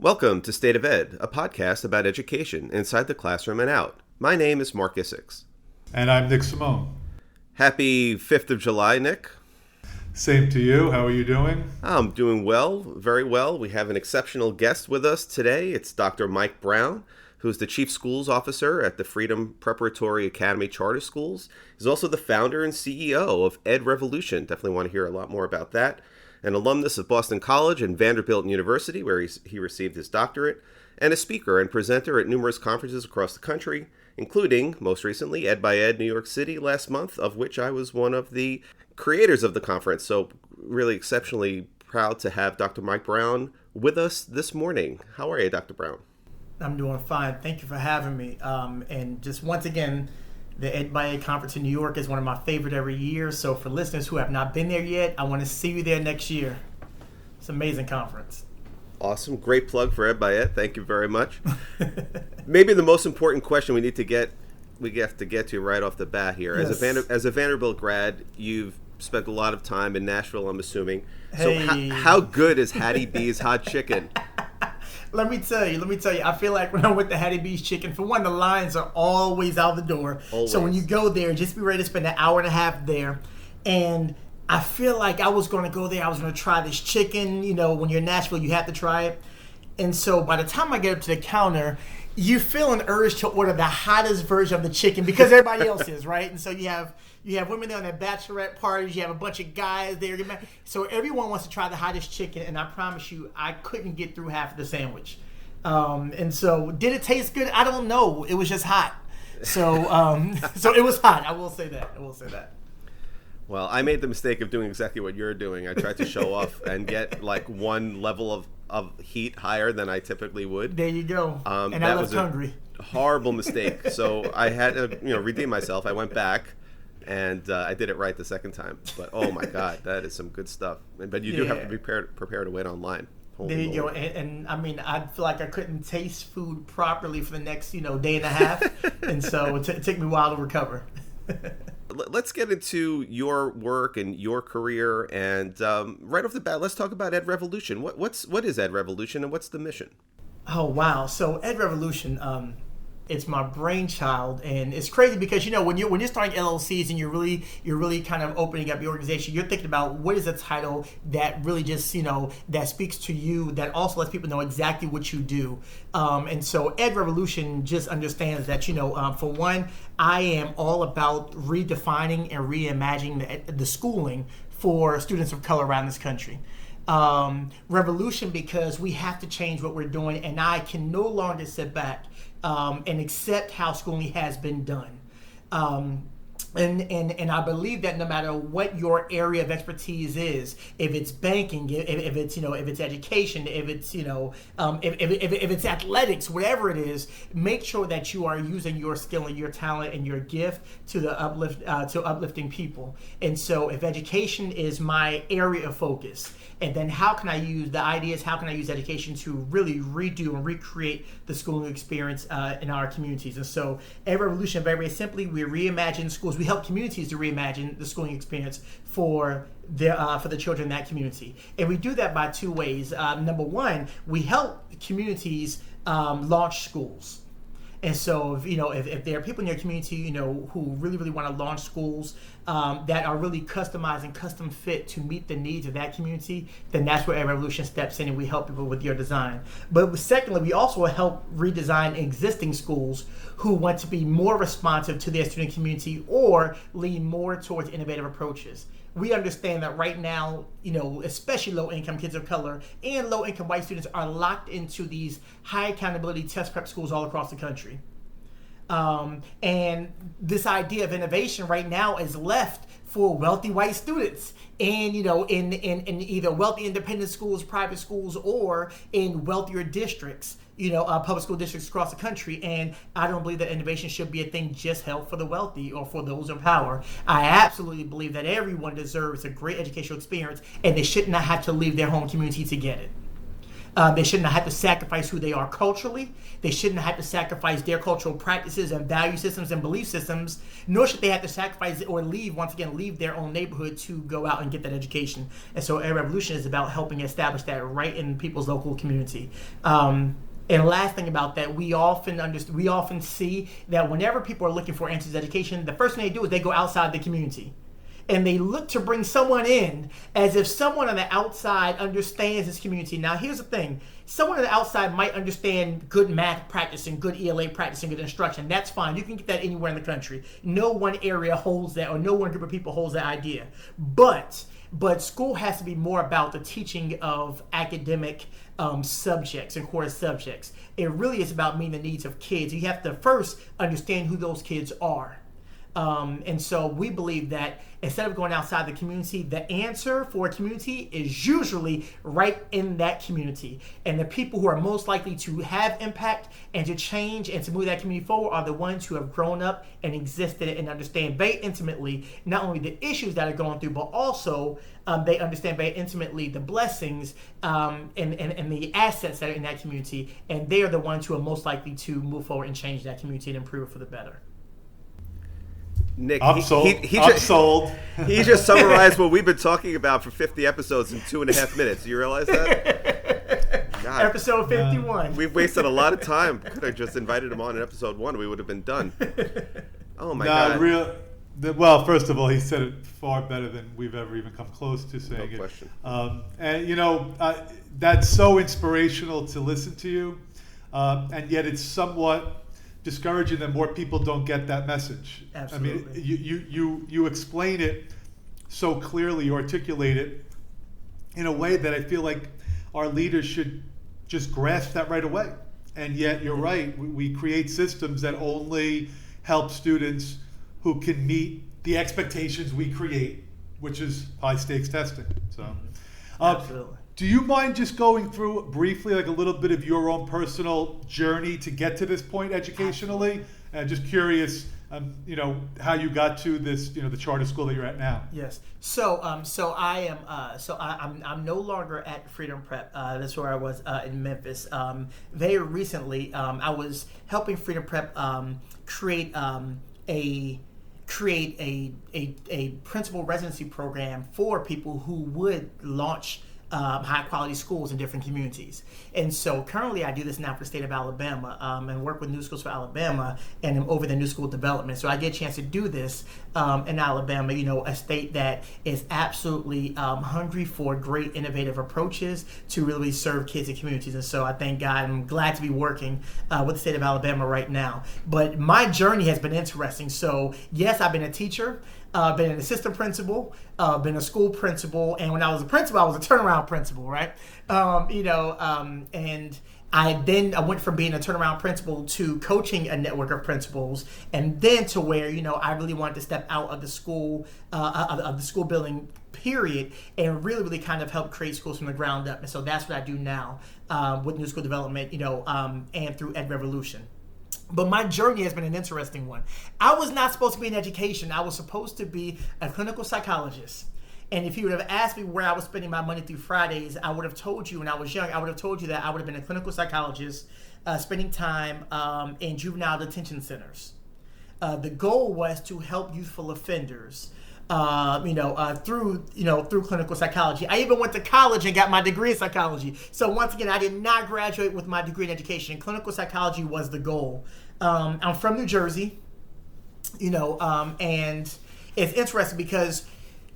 Welcome to State of Ed, a podcast about education inside the classroom and out. My name is Marc. And I'm Nick Simone. Happy 5th of July, Nick. Same to you. How are you doing? I'm doing well, very well. We have an exceptional guest with us today. It's Dr. Mike Brown, who's the Chief Schools Officer at the Freedom Preparatory Academy Charter Schools. He's also the founder and CEO of EdRevolution. Definitely want to hear a lot more about that. An alumnus of Boston College and Vanderbilt University, where he received his doctorate, and a speaker and presenter at numerous conferences across the country, including, most recently, Ed by Ed New York City last month, of which I was one of the creators of the conference. So really exceptionally proud to have Dr. Mike Brown with us this morning. How are you, Dr. Brown? I'm doing fine. Thank you for having me. And just once again, the Ed by Ed conference in New York is one of my favorite every year. So for listeners who have not been there yet, I want to see you there next year. It's an amazing conference. Awesome. Great plug for Ed by Ed. Thank you very much. Maybe the most important question we have to get to right off the bat here. Yes. As a Vanderbilt grad, you've spent a lot of time in Nashville, I'm assuming. Hey. So how good is Hattie B's hot chicken? Let me tell you, I feel like when I'm with the Hattie B's chicken, for one, the lines are always out the door. Always. So when you go there, just be ready to spend an hour and a half there. And I feel like I was going to go there. I was going to try this chicken. You know, when you're in Nashville, you have to try it. And so by the time I get up to the counter, you feel an urge to order the hottest version of the chicken because everybody else is, right? And so you have women there on their bachelorette parties. You have a bunch of guys there. So everyone wants to try the hottest chicken. And I promise you, I couldn't get through half of the sandwich. And so did it taste good? I don't know. It was just hot. So so it was hot. I will say that. Well, I made the mistake of doing exactly what you're doing. I tried to show off and get like one level of heat higher than I typically would. There you go. And I left hungry. Horrible mistake. So I had to redeem myself. I went back and I did it right the second time. But oh my God, that is some good stuff. But you do have to be prepared to wait online. Holy there you Lord. Go. And I mean, I feel like I couldn't taste food properly for the next, day and a half. And so it took me a while to recover. Let's get into your work and your career. And right off the bat, let's talk about EdRevolution. What is EdRevolution and what's the mission? Oh, wow. So EdRevolution, it's my brainchild, and it's crazy because when you're starting LLCs and you're really kind of opening up your organization, you're thinking about what is a title that really just that speaks to you, that also lets people know exactly what you do. And so EdRevolution just understands that for one, I am all about redefining and reimagining the schooling for students of color around this country. Revolution because we have to change what we're doing, and I can no longer sit back and accept how schooling has been done. And I believe that no matter what your area of expertise is, if it's banking, if it's education, if it's athletics, whatever it is, make sure that you are using your skill and your talent and your gift to uplifting people. And so, if education is my area of focus, and then how can I use education to really redo and recreate the schooling experience in our communities? And so, EdRevolution, very simply, we reimagine schools. We help communities to reimagine the schooling experience for the children in that community. And we do that by two ways. Number one, we help communities launch schools. And so, if there are people in your community, who really, really want to launch schools that are really customized and custom fit to meet the needs of that community, then that's where EdRevolution steps in and we help people with your design. But secondly, we also help redesign existing schools who want to be more responsive to their student community or lean more towards innovative approaches. We understand that right now, especially low-income kids of color and low-income white students are locked into these high accountability test prep schools all across the country. And this idea of innovation right now is left for wealthy white students and, in either wealthy independent schools, private schools, or in wealthier districts, public school districts across the country. And I don't believe that innovation should be a thing just held for the wealthy or for those in power. I absolutely believe that everyone deserves a great educational experience and they should not have to leave their home community to get it. They shouldn't have to sacrifice who they are culturally. They shouldn't have to sacrifice their cultural practices and value systems and belief systems, nor should they have to sacrifice or leave their own neighborhood to go out and get that education. And so EdRevolution is about helping establish that right in people's local community. And last thing about that, we often see that whenever people are looking for answers to education, the first thing they do is they go outside the community. And they look to bring someone in as if someone on the outside understands this community. Now, here's the thing. Someone on the outside might understand good math practice and good ELA practice and good instruction. That's fine. You can get that anywhere in the country. No one area holds that, or no one group of people holds that idea. But school has to be more about the teaching of academic subjects and core subjects. It really is about meeting the needs of kids. You have to first understand who those kids are. And so we believe that instead of going outside the community, the answer for a community is usually right in that community. And the people who are most likely to have impact and to change and to move that community forward are the ones who have grown up and existed and understand very intimately not only the issues that are going through, but also they understand very intimately the blessings and the assets that are in that community. And they are the ones who are most likely to move forward and change that community and improve it for the better. Nick, Sold. He just summarized what we've been talking about for 50 episodes in 2.5 minutes. You realize that? God. Episode 51. We've wasted a lot of time. Could have just invited him on in episode 1. We would have been done. Oh, my God. Well, first of all, he said it far better than we've ever even come close to saying it. No question. And, that's so inspirational to listen to you. And yet it's somewhat discouraging that more people don't get that message. Absolutely. I mean, you explain it so clearly, you articulate it in a way that I feel like our leaders should just grasp that right away. And yet, you're right, we create systems that only help students who can meet the expectations we create, which is high stakes testing. So, Absolutely. Do you mind just going through briefly, like a little bit of your own personal journey to get to this point educationally? Just curious, how you got to this, the charter school that you're at now. Yes. So I'm no longer at Freedom Prep. That's where I was in Memphis. Very recently, I was helping Freedom Prep create a principal residency program for people who would launch high quality schools in different communities. And so currently I do this now for the state of Alabama and work with New Schools for Alabama and I'm over the new school development. So I get a chance to do this in Alabama, a state that is absolutely hungry for great innovative approaches to really serve kids and communities. And so I thank God, I'm glad to be working with the state of Alabama right now. But my journey has been interesting. So yes, I've been a teacher. Been an assistant principal, been a school principal, and when I was a principal, I was a turnaround principal, right? And I went from being a turnaround principal to coaching a network of principals, and then to where I really wanted to step out of the school of the school building period, and really kind of help create schools from the ground up. And so that's what I do now with New School Development, and through EdRevolution. But my journey has been an interesting one. I was not supposed to be in education. I was supposed to be a clinical psychologist. And if you would have asked me where I was spending my money through Fridays, I would have told you when I was young, I would have told you that I would have been a clinical psychologist spending time in juvenile detention centers. The goal was to help youthful offenders through clinical psychology. I even went to college and got my degree in psychology. So once again, I did not graduate with my degree in education. Clinical psychology was the goal. I'm from New Jersey, and it's interesting because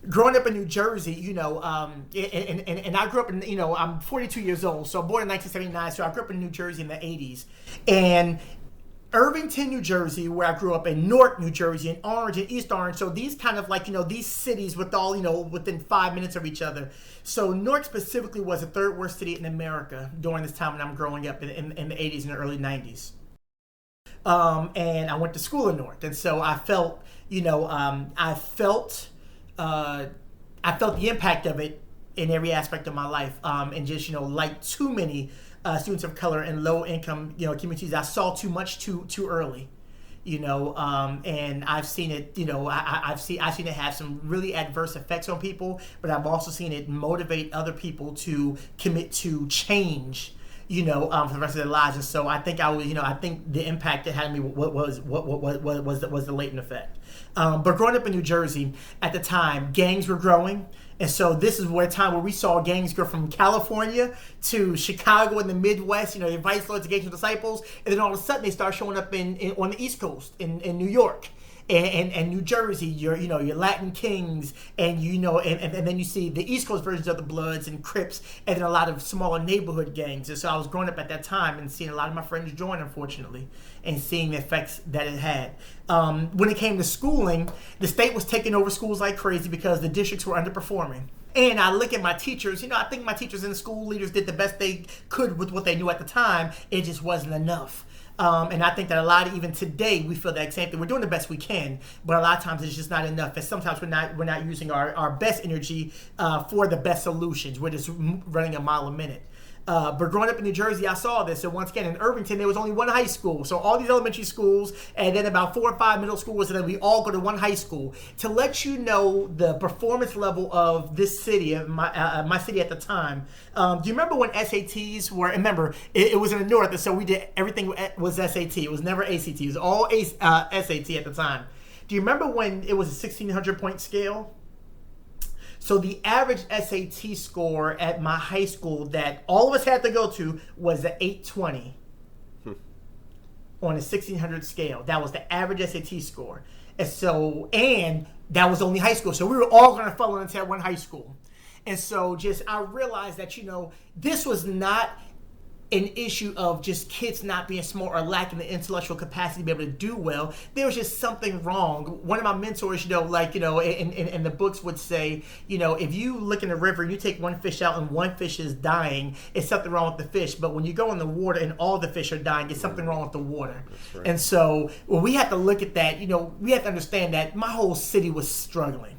growing up in New Jersey, and I grew up in, I'm 42 years old, so I'm born in 1979, so I grew up in New Jersey in the 80s. And Irvington, New Jersey, where I grew up, in Newark, New Jersey, and Orange and East Orange. So these kind of these cities with all, within 5 minutes of each other. So Newark specifically was the third worst city in America during this time when I'm growing up in the 80s and the early 90s. And I went to school in Newark. And so I felt, I felt the impact of it in every aspect of my life. And just, like too many students of color in low income, communities, I saw too much too early. And I've seen it, I've seen it have some really adverse effects on people, but I've also seen it motivate other people to commit to change, for the rest of their lives. And so I think I think the impact it had on me was the latent effect. But growing up in New Jersey at the time, gangs were growing. And so this is where a time where we saw gangs go from California to Chicago in the Midwest, the Vice Lords, Engagement Disciples, and then all of a sudden they start showing up on the East Coast in New York and New Jersey, your Latin Kings, and and then you see the East Coast versions of the Bloods and Crips, and then a lot of smaller neighborhood gangs. And so I was growing up at that time and seeing a lot of my friends join, unfortunately, and seeing the effects that it had. When it came to schooling, the state was taking over schools like crazy because the districts were underperforming. And I look at my teachers, I think my teachers and school leaders did the best they could with what they knew at the time. It just wasn't enough. And I think that a lot of, even today, we feel that same thing. We're doing the best we can, but a lot of times it's just not enough. And sometimes we're not using our best energy for the best solutions. We're just running a mile a minute. But growing up in New Jersey, I saw this. And once again, in Irvington, there was only one high school. So all these elementary schools, and then about 4 or 5 middle schools, and then we all go to one high school. To let you know the performance level of this city, my city at the time. Do you remember when SATs were? And remember, it was in the north, and so we did everything was SAT. It was never ACT. It was all SAT at the time. Do you remember when it was a 1,600-point scale? So the average SAT score at my high school that all of us had to go to was an 820 on a 1,600 scale. That was the average SAT score. And that was only high school. So we were all going to fall into that one high school. And so I realized that, this was not an issue of just kids not being smart or lacking the intellectual capacity to be able to do well. There was just something wrong. One of my mentors, in the books would say, if you look in the river and you take one fish out and one fish is dying, it's something wrong with the fish. But when you go in the water and all the fish are dying, it's something wrong with the water. Right. And so we have to look at that. We have to understand that my whole city was struggling.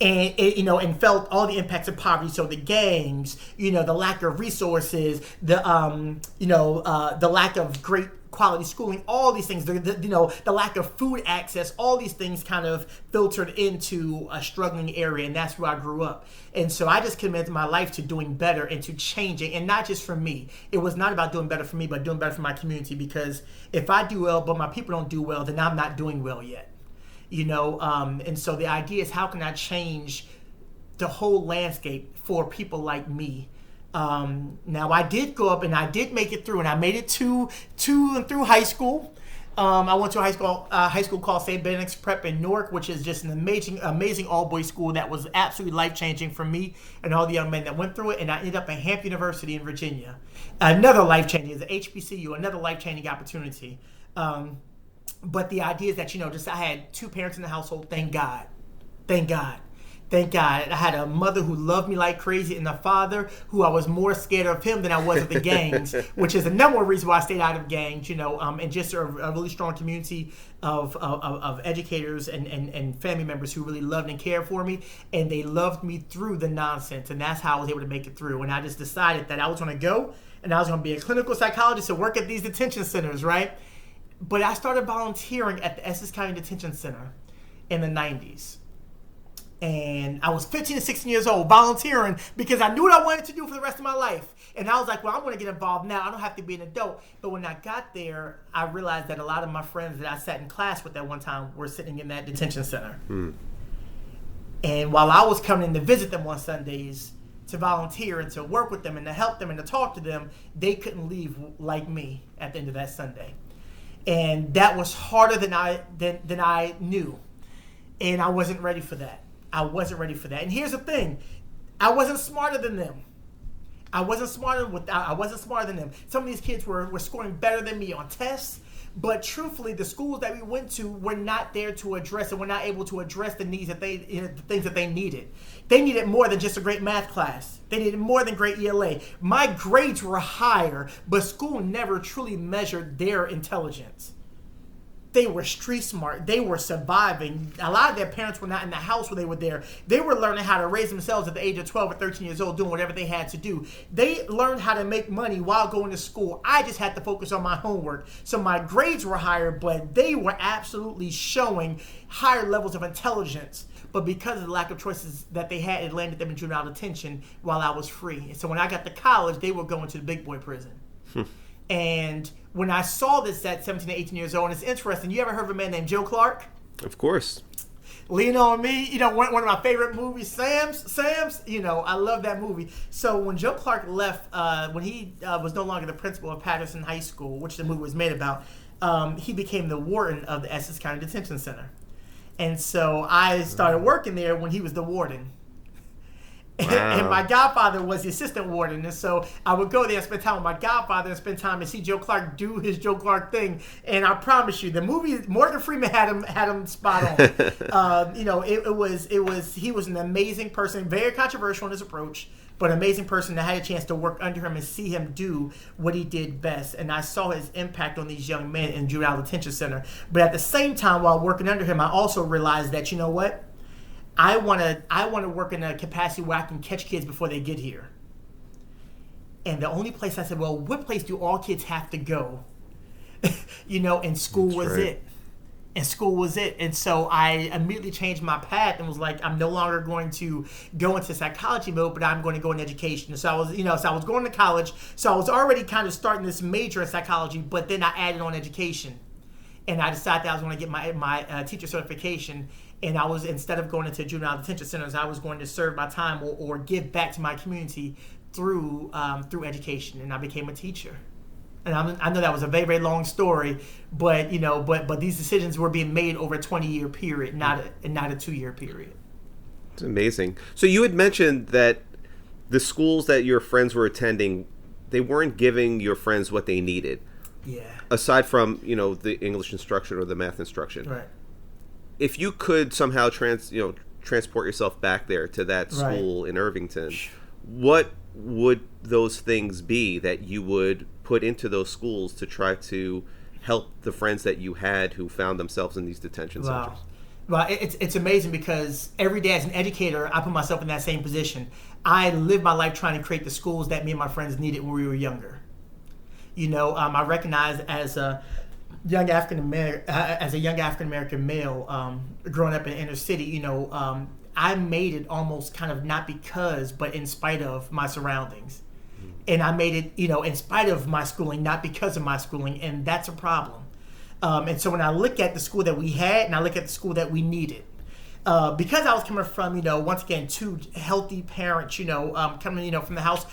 And felt all the impacts of poverty. So the gangs, the lack of resources, the lack of great quality schooling, all these things, the lack of food access, all these things kind of filtered into a struggling area, and that's where I grew up. And so I just committed my life to doing better and to changing, and not just for me. It was not about doing better for me, but doing better for my community, because if I do well, but my people don't do well, then I'm not doing well yet. And so the idea is, how can I change the whole landscape for people like me? Now I did go up and I did make it through, and I made it to and through high school. I went to a high school called St. Benedict's Prep in Newark, which is just an amazing all-boys school that was absolutely life-changing for me and all the young men that went through it. And I ended up at Hampton University in Virginia. Another life-changing, is HBCU, another life-changing opportunity. But the idea is that, I had 2 parents in the household. Thank God. I had a mother who loved me like crazy, and a father who I was more scared of him than I was of the gangs, which is the number one reason why I stayed out of gangs, and just a really strong community of educators and family members who really loved and cared for me, and they loved me through the nonsense, and that's how I was able to make it through. And I just decided that I was going to go, and I was going to be a clinical psychologist and work at these detention centers, right? But I started volunteering at the Essex County Detention Center in the 90s. And I was 15 and 16 years old, volunteering because I knew what I wanted to do for the rest of my life. And I was like, well, I'm going to get involved now. I don't have to be an adult. But when I got there, I realized that a lot of my friends that I sat in class with at one time were sitting in that detention center. And while I was coming in to visit them on Sundays to volunteer and to work with them and to help them and to talk to them, they couldn't leave like me at the end of that Sunday. And that was harder than I knew. And I wasn't ready for that. And here's the thing. I wasn't smarter than them. I wasn't smarter than them. Some of these kids were scoring better than me on tests. But truthfully, the schools that we went to were not there to address, and were not able to address the needs that the things that they needed. They needed more than just a great math class. They needed more than great ELA. My grades were higher, but school never truly measured their intelligence. They were street smart. They were surviving. A lot of their parents were not in the house when they were there. They were learning how to raise themselves at the age of 12 or 13 years old, doing whatever they had to do. They learned how to make money while going to school. I just had to focus on my homework. So my grades were higher, but they were absolutely showing higher levels of intelligence. But because of the lack of choices that they had, it landed them in juvenile detention while I was free. And so when I got to college, they were going to the big boy prison. And when I saw this at 17 to 18 years old, and it's interesting, you ever heard of a man named Joe Clark? Of course. Lean on Me, one of my favorite movies, Sam's, I love that movie. So when Joe Clark left, when he was no longer the principal of Patterson High School, which the movie was made about, he became the warden of the Essex County Detention Center. And so I started working there when he was the warden. Wow. And my godfather was the assistant warden, and so I would go there and spend time with my godfather and spend time and see Joe Clark do his Joe Clark thing. And I promise you, the movie Morgan Freeman had him spot on. He was an amazing person, very controversial in his approach, but an amazing person that had a chance to work under him and see him do what he did best. And I saw his impact on these young men in juvenile detention center. But at the same time, while working under him, I also realized that, you know what? I want to work in a capacity where I can catch kids before they get here. And the only place I said, well, what place do all kids have to go? And school That's was right. it. And school was it. And so I immediately changed my path and was like, I'm no longer going to go into psychology mode, but I'm going to go in education. And so I was going to college. So I was already kind of starting this major in psychology, but then I added on education. And I decided that I was going to get my teacher certification. And I was, instead of going into juvenile detention centers, I was going to serve my time or give back to my community through education. And I became a teacher. And I know that was a very, very long story, but these decisions were being made over a 20-year period, not a 2-year period. It's amazing. So you had mentioned that the schools that your friends were attending, they weren't giving your friends what they needed. Yeah. Aside from, the English instruction or the math instruction. Right. If you could somehow transport yourself back there to that school in Irvington, what would those things be that you would put into those schools to try to help the friends that you had who found themselves in these detention centers? Well, it's amazing because every day as an educator, I put myself in that same position. I live my life trying to create the schools that me and my friends needed when we were younger. I recognize as a young African American male, growing up in the inner city, I made it almost kind of not because, but in spite of my surroundings. And I made it, in spite of my schooling, not because of my schooling, and that's a problem. And so when I look at the school that we had and I look at the school that we needed, because I was coming from, once again, two healthy parents, coming, from the house,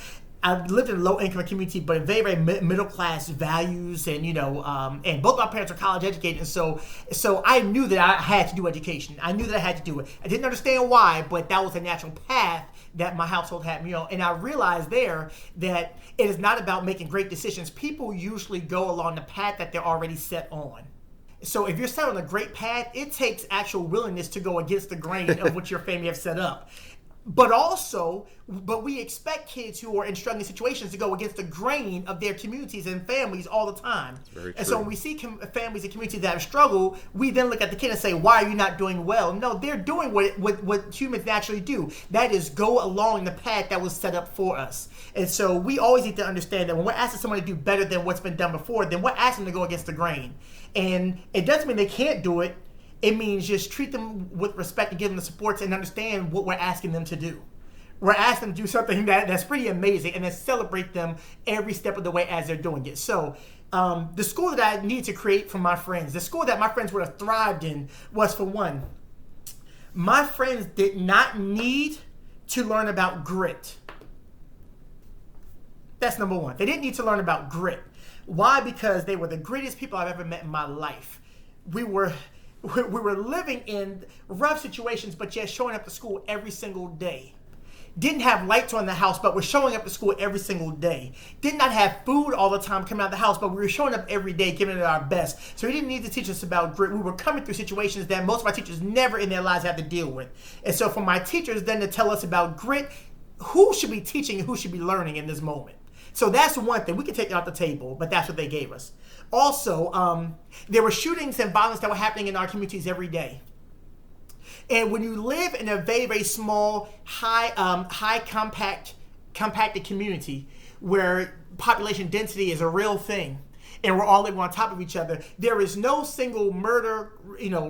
I lived in a low-income community, but very, very middle-class values, and and both my parents are college educated, and so I knew that I had to do education. I knew that I had to do it. I didn't understand why, but that was a natural path that my household had me on, and I realized there that it is not about making great decisions. People usually go along the path that they're already set on. So if you're set on a great path, it takes actual willingness to go against the grain of what your family have set up. But we expect kids who are in struggling situations to go against the grain of their communities and families all the time. Very true. And so when we see families and communities that have struggled, we then look at the kid and say, why are you not doing well? No, they're doing what humans naturally do. That is go along the path that was set up for us. And so we always need to understand that when we're asking someone to do better than what's been done before, then we're asking them to go against the grain. And it doesn't mean they can't do it. It means just treat them with respect and give them the supports and understand what we're asking them to do. We're asking them to do something that's pretty amazing and then celebrate them every step of the way as they're doing it. So the school that I need to create for my friends, the school that my friends would have thrived in was, for one, my friends did not need to learn about grit. That's number one. They didn't need to learn about grit. Why? Because they were the greatest people I've ever met in my life. We were living in rough situations, but yet showing up to school every single day. Didn't have lights on the house, but we're showing up to school every single day. Did not have food all the time coming out of the house, but we were showing up every day, giving it our best. So we didn't need to teach us about grit. We were coming through situations that most of our teachers never in their lives have to deal with. And so for my teachers then to tell us about grit, who should be teaching and who should be learning in this moment? So that's one thing. We can take it off the table, but that's what they gave us. Also, there were shootings and violence that were happening in our communities every day. And when you live in a very, very small, high compacted community where population density is a real thing, and we're all living on top of each other, there is no single murder,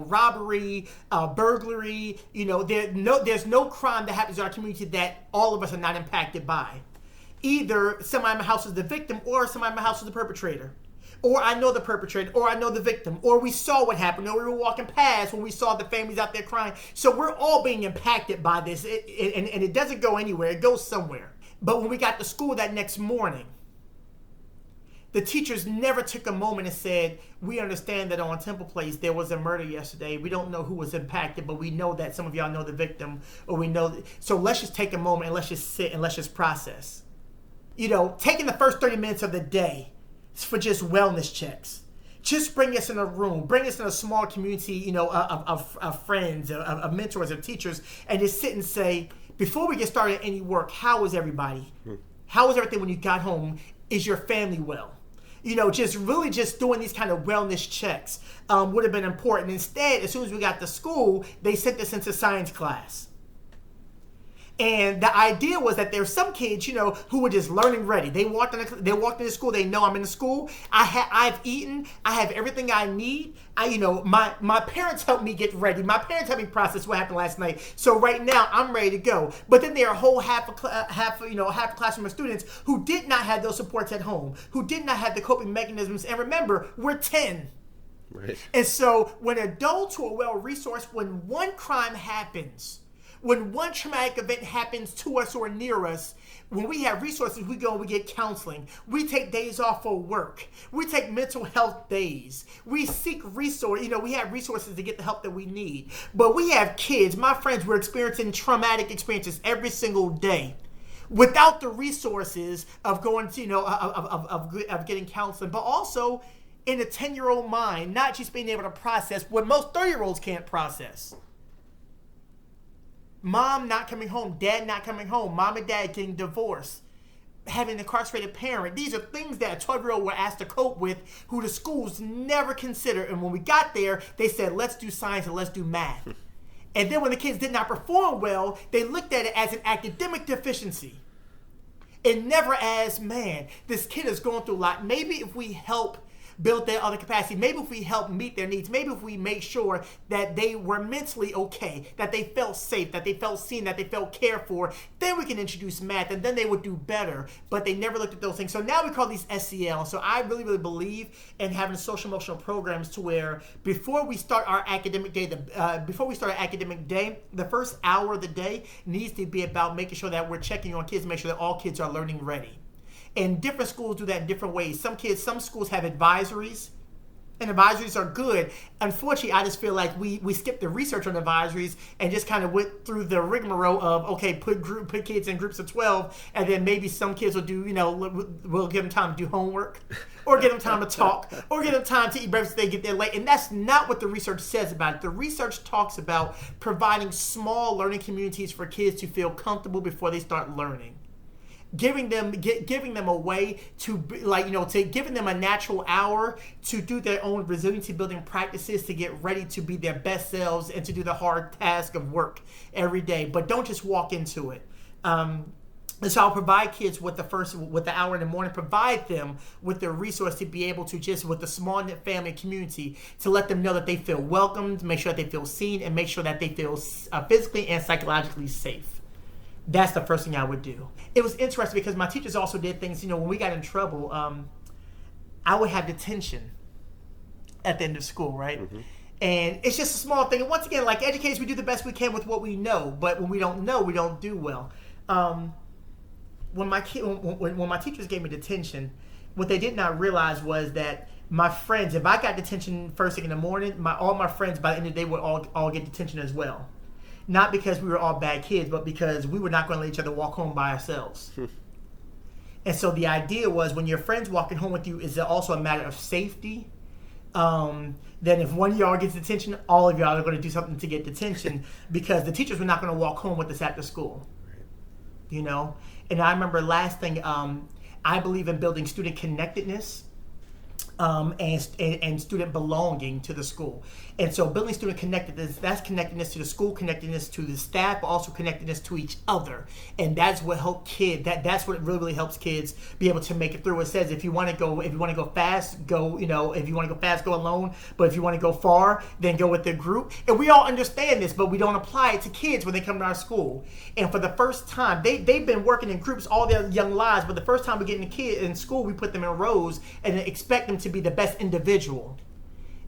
robbery, burglary, there's no crime that happens in our community that all of us are not impacted by. Either somebody in my house is the victim, or somebody in my house is the perpetrator. Or I know the perpetrator, or I know the victim, or we saw what happened, or we were walking past when we saw the families out there crying. So we're all being impacted by this, and it doesn't go anywhere, it goes somewhere. But when we got to school that next morning, the teachers never took a moment and said, we understand that on Temple Place there was a murder yesterday. We don't know who was impacted, but we know that some of y'all know the victim, or we know. So let's just take a moment and let's just sit and let's just process. Taking the first 30 minutes of the day for just wellness checks. Just bring us in a room, bring us in a small community, of friends, of mentors, of teachers, and just sit and say, before we get started any work, how is everybody? How was everything when you got home? Is your family well? Just doing these kind of wellness checks would have been important. Instead, as soon as we got to school, they sent us into science class. And the idea was that there's some kids, who were just learning ready. They walked into school. They know I'm in the school. I've eaten. I have everything I need. My parents helped me get ready. My parents helped me process what happened last night. So right now I'm ready to go. But then there are a whole half a classroom of students who did not have those supports at home, who did not have the coping mechanisms. And remember, we're 10. Right. And so when adults who are well-resourced, when one crime happens, when one traumatic event happens to us or near us, when we have resources, we go and we get counseling. We take days off for work. We take mental health days. We seek resources. We have resources to get the help that we need. But we have kids, my friends, we're experiencing traumatic experiences every single day without the resources of going to, of getting counseling, but also in a 10-year-old mind, not just being able to process what most 30-year-olds can't process. Mom not coming home, dad not coming home, mom and dad getting divorced, having an incarcerated parent. These are things that a 12-year-old were asked to cope with, who the schools never considered. And when we got there, they said, let's do science and let's do math. And then when the kids did not perform well, they looked at it as an academic deficiency. And never as, man, this kid is going through a lot. Maybe if we help build their other capacity, maybe if we help meet their needs, maybe if we make sure that they were mentally okay, that they felt safe, that they felt seen, that they felt cared for, then we can introduce math and then they would do better. But they never looked at those things. So now we call these SEL. So I really, really believe in having social emotional programs to where before we start our academic day, the first hour of the day needs to be about making sure that we're checking on kids, make sure that all kids are learning ready. And different schools do that in different ways. Some schools have advisories, and advisories are good. Unfortunately, I just feel like we skipped the research on advisories and just kind of went through the rigmarole of, okay, put kids in groups of 12, and then maybe some kids will do, we'll give them time to do homework, or give them time to talk, or give them time to eat breakfast if they get there late. And that's not what the research says about it. The research talks about providing small learning communities for kids to feel comfortable before they start learning. Giving them a way to giving them a natural hour to do their own resiliency building practices to get ready to be their best selves and to do the hard task of work every day. But don't just walk into it. And so I'll provide kids with the hour in the morning, provide them with the resource to be able to just with the small knit family community to let them know that they feel welcomed, make sure that they feel seen, and make sure that they feel physically and psychologically safe. That's the first thing I would do. It was interesting because my teachers also did things, when we got in trouble, I would have detention at the end of school, right? Mm-hmm. And it's just a small thing. And once again, like educators, we do the best we can with what we know. But when we don't know, we don't do well. When my teachers gave me detention, what they did not realize was that my friends, if I got detention first thing in the morning, all my friends by the end of the day would all get detention as well. Not because we were all bad kids, but because we were not going to let each other walk home by ourselves. And so the idea was when your friends walking home with you is also a matter of safety. Then if one of y'all gets detention, all of y'all are going to do something to get detention because the teachers were not going to walk home with us after school. And I remember last thing, I believe in building student connectedness and student belonging to the school. And so building student connectedness, that's connectedness to the school, connectedness to the staff, but also connectedness to each other. And that's what help kids, that's what really helps kids be able to make it through. It says if you want to go fast, go, if you want to go fast, go alone. But if you want to go far, then go with the group. And we all understand this, but we don't apply it to kids when they come to our school. And for the first time, they've been working in groups all their young lives, but the first time we get a kid in school, we put them in rows and expect them to be the best individual.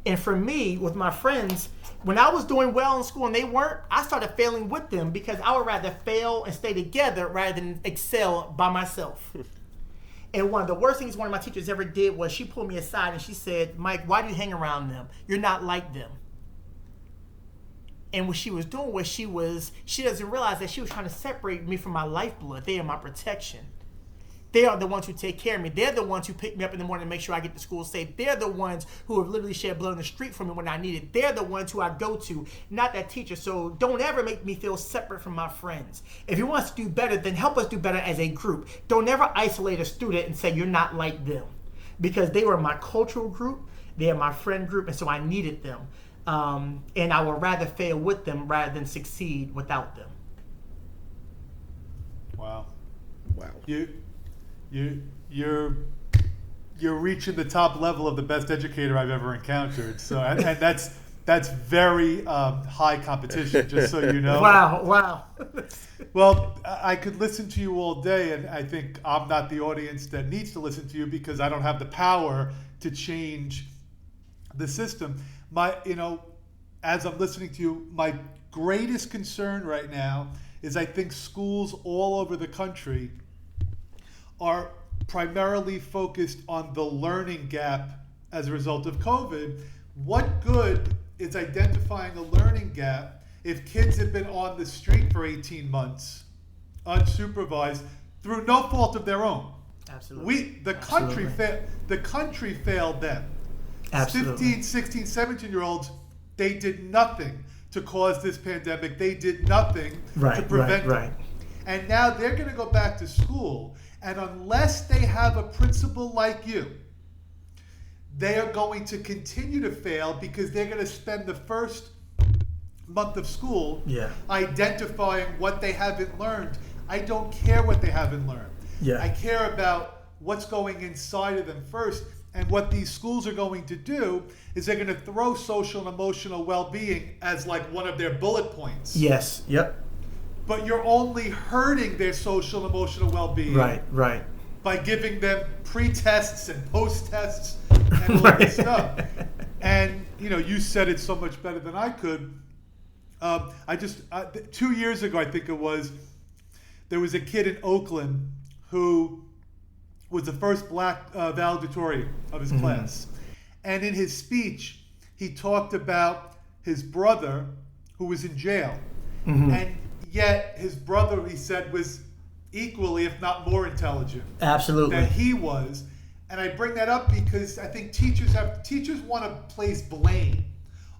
And for me, with my friends, when I was doing well in school and they weren't, I started failing with them because I would rather fail and stay together rather than excel by myself. And one of the worst things one of my teachers ever did was she pulled me aside and she said, Mike, why do you hang around them? You're not like them. And what she was doing was she doesn't realize that she was trying to separate me from my lifeblood. They are my protection. They are the ones who take care of me. They're the ones who pick me up in the morning and make sure I get to school safe. They're the ones who have literally shed blood on the street for me when I need it. They're the ones who I go to, not that teacher. So don't ever make me feel separate from my friends. If you want us to do better, then help us do better as a group. Don't ever isolate a student and say you're not like them. Because they were my cultural group. They are my friend group. And so I needed them. And I would rather fail with them rather than succeed without them. Wow. Wow. You're reaching the top level of the best educator I've ever encountered. So and that's very high competition, just so you know. Wow. Well, I could listen to you all day, and I think I'm not the audience that needs to listen to you because I don't have the power to change the system. As I'm listening to you, my greatest concern right now is I think schools all over the country are primarily focused on the learning gap as a result of COVID. What good is identifying a learning gap if kids have been on the street for 18 months, unsupervised, through no fault of their own? Absolutely. The country failed them. Absolutely. 15, 16, 17-year-olds, they did nothing to cause this pandemic. They did nothing to prevent it. And now they're going to go back to school. And unless they have a principal like you, they are going to continue to fail because they're going to spend the first month of school identifying what they haven't learned. I don't care what they haven't learned. I care about what's going inside of them first. And what these schools are going to do is they're going to throw social and emotional well-being as like one of their bullet points. Yes. Yep. But you're only hurting their social and emotional well-being. Right. By giving them pre-tests and post-tests and all this stuff. And, you said it so much better than I could. 2 years ago, I think it was, there was a kid in Oakland who was the first black valedictorian of his class. And in his speech, he talked about his brother who was in jail. And yet his brother, he said, was equally, if not more intelligent than he was. And I bring that up because I think teachers want to place blame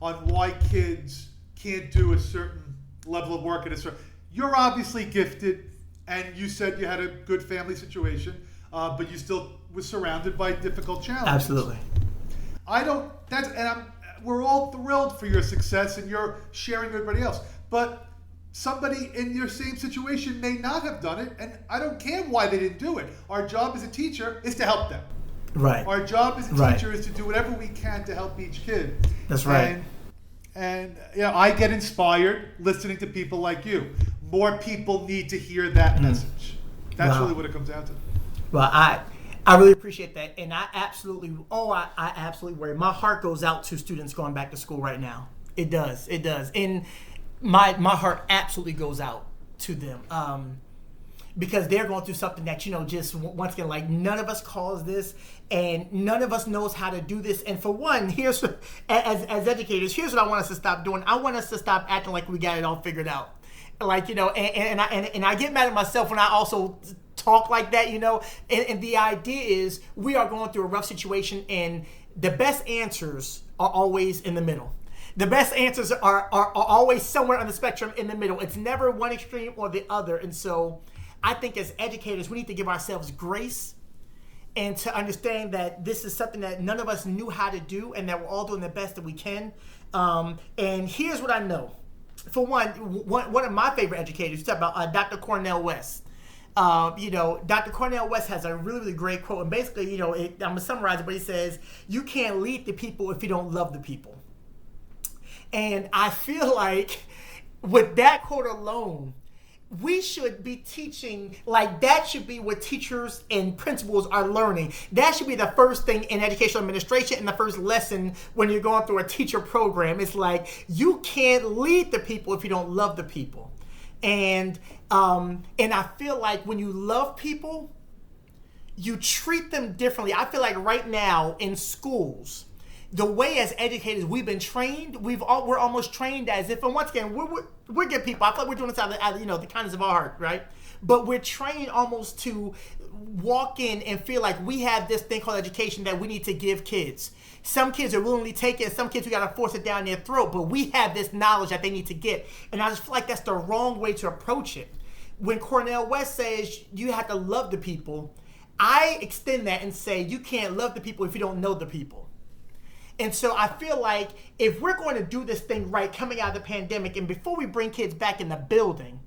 on why kids can't do a certain level of work You're obviously gifted, and you said you had a good family situation, but you still were surrounded by difficult challenges. Absolutely. We're all thrilled for your success, and you're sharing with everybody else. But somebody in your same situation may not have done it, and I don't care why they didn't do it. Our job as a teacher is to help them. Right. Our job as a teacher is to do whatever we can to help each kid. That's right. And I get inspired listening to people like you. More people need to hear that message. That's really what it comes down to. Well, I really appreciate that, and I absolutely worry. My heart goes out to students going back to school right now. It does, and my heart absolutely goes out to them because they're going through something that just once again, like, none of us caused this, and none of us knows how to do this. And for one, here's as educators, here's what I want us to stop doing. I want us to stop acting like we got it all figured out. Like, and I get mad at myself when I also talk like that, and the idea is we are going through a rough situation, and the best answers are always in the middle. The best answers are always somewhere on the spectrum in the middle. It's never one extreme or the other. And so I think as educators, we need to give ourselves grace and to understand that this is something that none of us knew how to do, and that we're all doing the best that we can. And here's what I know. For one of my favorite educators, you talk about Dr. Cornel West. Dr. Cornel West has a really, really great quote, and basically, I'm gonna summarize it, but he says, "You can't lead the people if you don't love the people." And I feel like with that quote alone, we should be teaching, like that should be what teachers and principals are learning. That should be the first thing in educational administration and the first lesson when you're going through a teacher program. It's like, you can't lead the people if you don't love the people. And I feel like when you love people, you treat them differently. I feel like right now in schools, the way as educators we've been trained, we're almost trained as if, and once again, we're good people. I feel like we're doing this out of the kindness of our heart, right? But we're trained almost to walk in and feel like we have this thing called education that we need to give kids. Some kids are willingly take it, and some kids we gotta force it down their throat, but we have this knowledge that they need to get. And I just feel like that's the wrong way to approach it. When Cornel West says you have to love the people, I extend that and say you can't love the people if you don't know the people. And so I feel like if we're going to do this thing right coming out of the pandemic, and before we bring kids back in the building,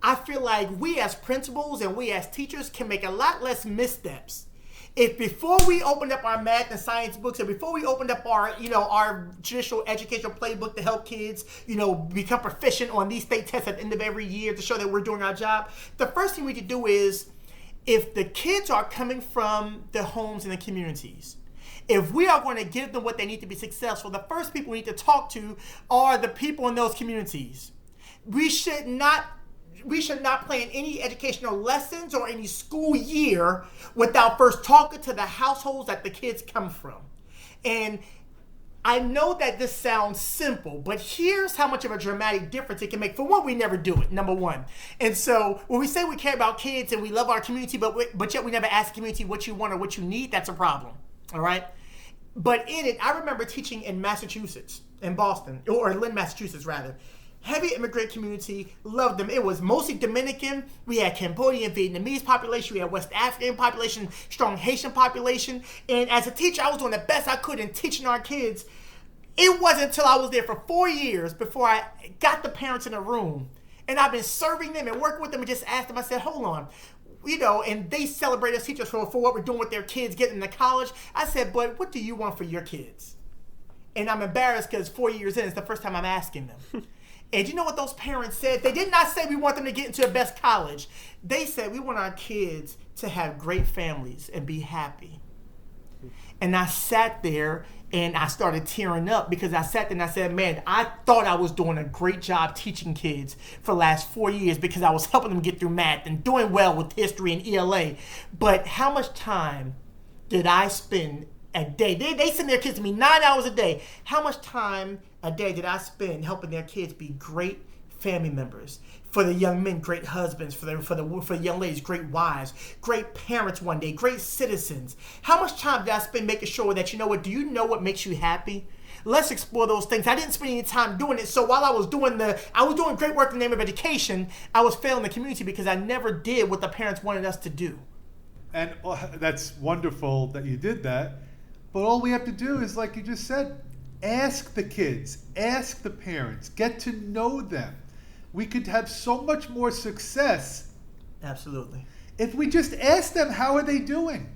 I feel like we as principals and we as teachers can make a lot less missteps. If before we opened up our math and science books, and before we opened up our traditional educational playbook to help kids, become proficient on these state tests at the end of every year to show that we're doing our job, the first thing we could do is, if the kids are coming from the homes and the communities, if we are going to give them what they need to be successful, the first people we need to talk to are the people in those communities. We should not plan any educational lessons or any school year without first talking to the households that the kids come from. And I know that this sounds simple, but here's how much of a dramatic difference it can make. For one, we never do it, number one. And so when we say we care about kids and we love our community, but yet we never ask the community what you want or what you need, that's a problem. All right? But in it, I remember teaching in Massachusetts, in Boston, or Lynn, Massachusetts, rather. Heavy immigrant community, loved them. It was mostly Dominican. We had Cambodian, Vietnamese population. We had West African population, strong Haitian population. And as a teacher, I was doing the best I could in teaching our kids. It wasn't until I was there for 4 years before I got the parents in a room. And I've been serving them and working with them and just asked them, I said, hold on. And they celebrate us teachers for what we're doing with their kids getting into college. I said, but what do you want for your kids? And I'm embarrassed because 4 years in, it's the first time I'm asking them. And you know what those parents said? They did not say we want them to get into the best college. They said we want our kids to have great families and be happy. And I sat there and I started tearing up because I sat there and I said, man, I thought I was doing a great job teaching kids for the last 4 years because I was helping them get through math and doing well with history and ELA. But how much time did I spend a day? They send their kids to me 9 hours a day. How much time a day did I spend helping their kids be great family members? For the young men, great husbands. For the young ladies, great wives. Great parents one day. Great citizens. How much time did I spend making sure that, do you know what makes you happy? Let's explore those things. I didn't spend any time doing it. So while I was doing great work in the name of education, I was failing the community because I never did what the parents wanted us to do. And that's wonderful that you did that. But all we have to do is, like you just said, ask the kids, ask the parents, get to know them. We could have so much more success. Absolutely. If we just ask them, how are they doing?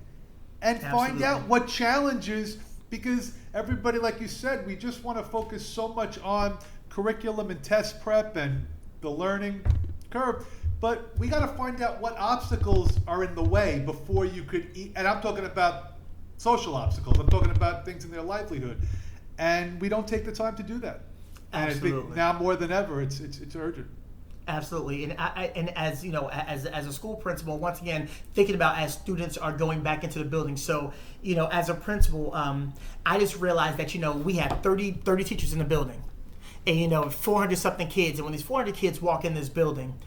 And Absolutely. Find out what challenges, because everybody, like you said, we just want to focus so much on curriculum and test prep and the learning curve. But we got to find out what obstacles are in the way before you could eat. And I'm talking about social obstacles. I'm talking about things in their livelihood. And we don't take the time to do that. And Absolutely. I think now more than ever, it's urgent. Absolutely, and as as a school principal, once again, thinking about as students are going back into the building. So, as a principal, I just realized that we have 30 teachers in the building, and 400 something kids. And when these 400 kids walk in this building,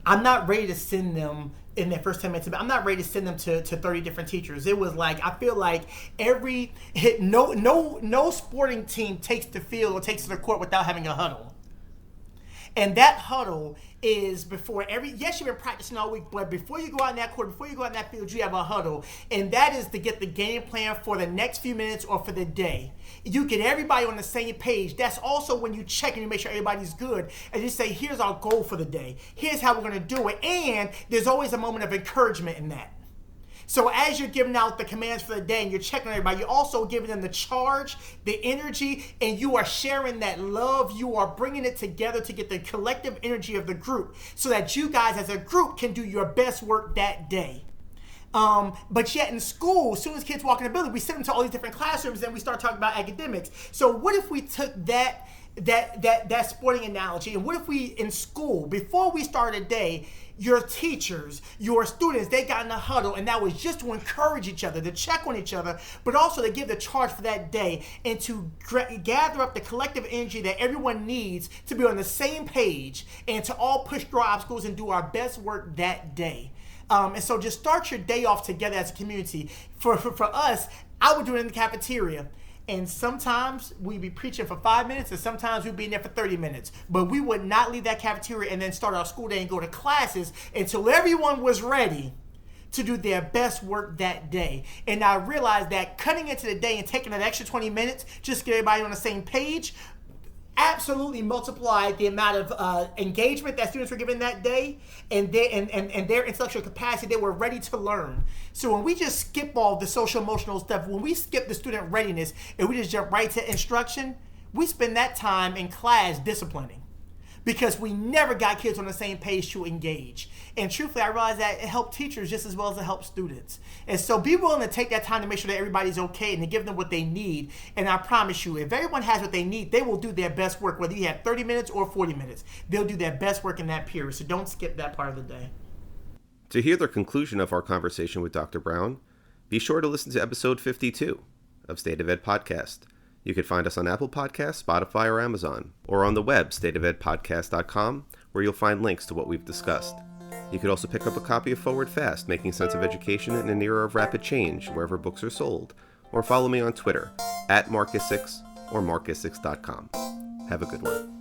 I'm not ready to send them in their first 10 minutes. I'm not ready to send them to 30 different teachers. It was like, I feel like no sporting team takes the field or takes to the court without having a huddle. And that huddle is before yes, you've been practicing all week, but before you go out in that court, before you go out in that field, you have a huddle. And that is to get the game plan for the next few minutes or for the day. You get everybody on the same page. That's also when you check and you make sure everybody's good. And you say, here's our goal for the day. Here's how we're going to do it. And there's always a moment of encouragement in that. So as you're giving out the commands for the day and you're checking on everybody, you're also giving them the charge, the energy, and you are sharing that love. You are bringing it together to get the collective energy of the group so that you guys as a group can do your best work that day. But yet in school, as soon as kids walk in the building, we send them to all these different classrooms and we start talking about academics. So what if we took that sporting analogy, and what if we in school, before we start a day, your teachers, your students, they got in a huddle, and that was just to encourage each other, to check on each other, but also to give the charge for that day and to gather up the collective energy that everyone needs to be on the same page and to all push through our obstacles and do our best work that day. And so just start your day off together as a community. For us, I would do it in the cafeteria. And sometimes we'd be preaching for 5 minutes, and sometimes we'd be in there for 30 minutes. But we would not leave that cafeteria and then start our school day and go to classes until everyone was ready to do their best work that day. And I realized that cutting into the day and taking an extra 20 minutes just to get everybody on the same page absolutely multiplied the amount of engagement that students were given that day and their intellectual capacity. They were ready to learn. So when we just skip all the social emotional stuff, when we skip the student readiness and we just jump right to instruction, we spend that time in class disciplining because we never got kids on the same page to engage. And truthfully, I realized that it helped teachers just as well as it helped students. And so be willing to take that time to make sure that everybody's okay and to give them what they need. And I promise you, if everyone has what they need, they will do their best work, whether you have 30 minutes or 40 minutes. They'll do their best work in that period. So don't skip that part of the day. To hear the conclusion of our conversation with Dr. Brown, be sure to listen to episode 52 of State of Ed Podcast. You can find us on Apple Podcasts, Spotify, or Amazon, or on the web, stateofedpodcast.com, where you'll find links to what we've discussed. You could also pick up a copy of Forward Fast, Making Sense of Education in an Era of Rapid Change, wherever books are sold, or follow me on Twitter, @Marcus6 or Marcus6.com. Have a good one.